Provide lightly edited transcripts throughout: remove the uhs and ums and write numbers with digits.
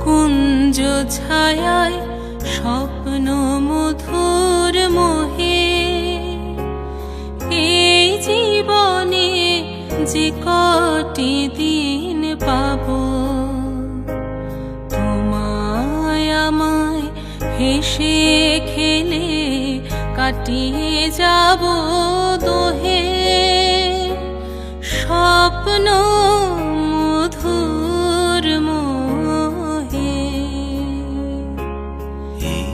কুঞ্জ ছায়ায় স্বপ্ন মধুর মোহে, এই জীবনে যে কটি দিন পাবো, তোমায় আমায় হেসে খেলে কাটিয়ে যাব দোহে। স্বপ্ন মধুর মোহে, এই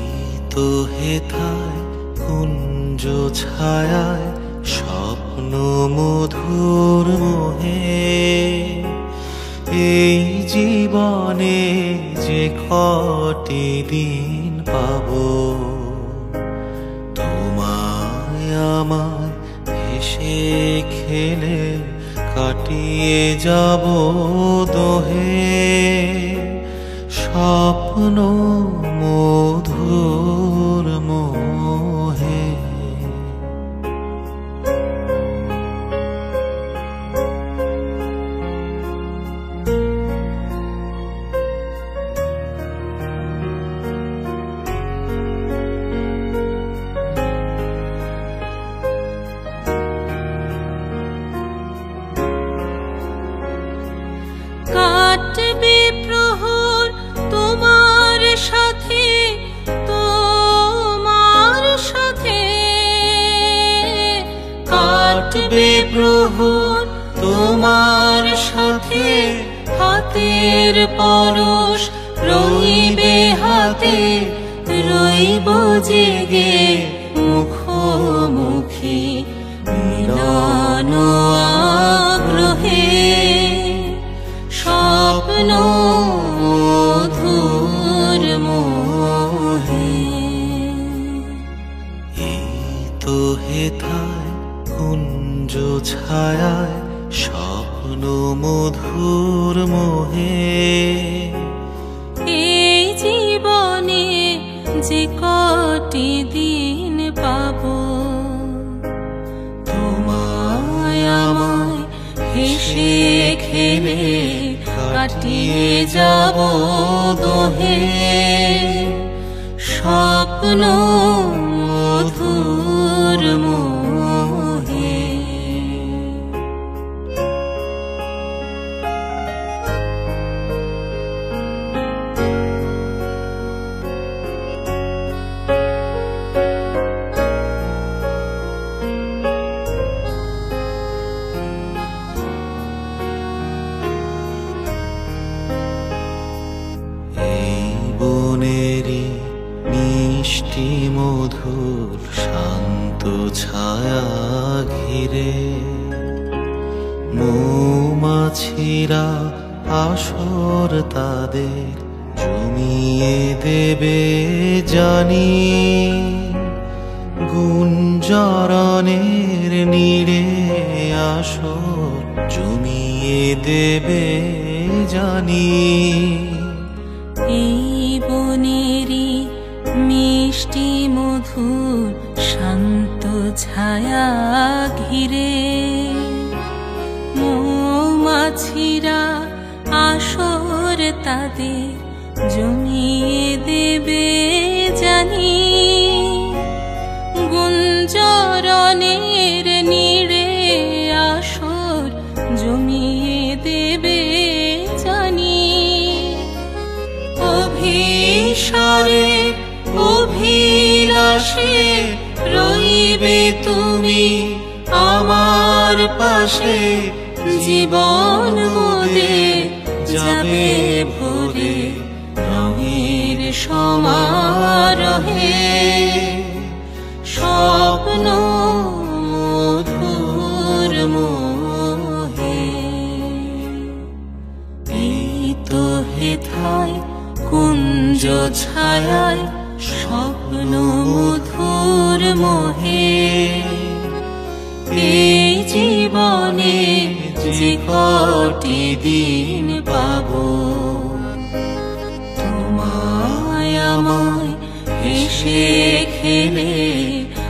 তো হেথায় কুঞ্জ ছায়ায় স্বপ্ন মধুর মোহে, এই জীবনে যে কটি দিন পাবো, তোমায় আমায় হেসে খেলে কাটিয়ে যাব দোহে। স্বপ্ন মধুর মোহে, কাটবে প্রহর তোমার সাথে, তোমার সাথে কাটবে প্রহর তোমার সাথে, হাতের পরশ রইবে হাতে, রইব জেগে মুখোমুখি মিলন আগ্রহে। স্বপ্ন মধুর মোহে, এই তো হেথায় কুঞ্জ ছায়ায় স্বপ্ন মধুর মোহে, এই জীবনে যে কটি দিন পাবো, তোমায় আমায় হেসে খেলে কাটিয়ে যাব দোহে। স্বপ্ন মধুর মোহে, বনেরি মিষ্টি মধুর শান্ত ছায়া ঘিরে, মৌমাছিরা আসর তাদের জমিয়ে দেবে জানি, গুঞ্জরণের নীড়ে আসর জমিয়ে দেবে জানি। এই বনেরি মিষ্টি মধুর শান্ত ছায়া ঘিরে, মৌমাছিরা আসর তাদের জমিয়ে দেবে জানি, গুঞ্জরণের নীড়ে আসর জমিয়ে দেবে জানি। অভিসারে অভিলাষে রইবে তুমি আমার পাশে, জীবন মোদের যাবে ভরে রঙের সমারোহে। স্বপ্ন মধুর মোহে, এই তো হেথায় কুঞ্জ ছায়ায় স্বপ্ন মধুর মোহে, এই জীবনে যে কটি দিন পাবো, তোমায় আমায় হেসে খেলে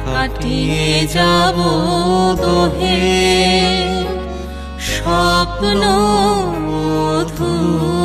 কাটিয়ে যাব দোহে, স্বপ্ন মধুর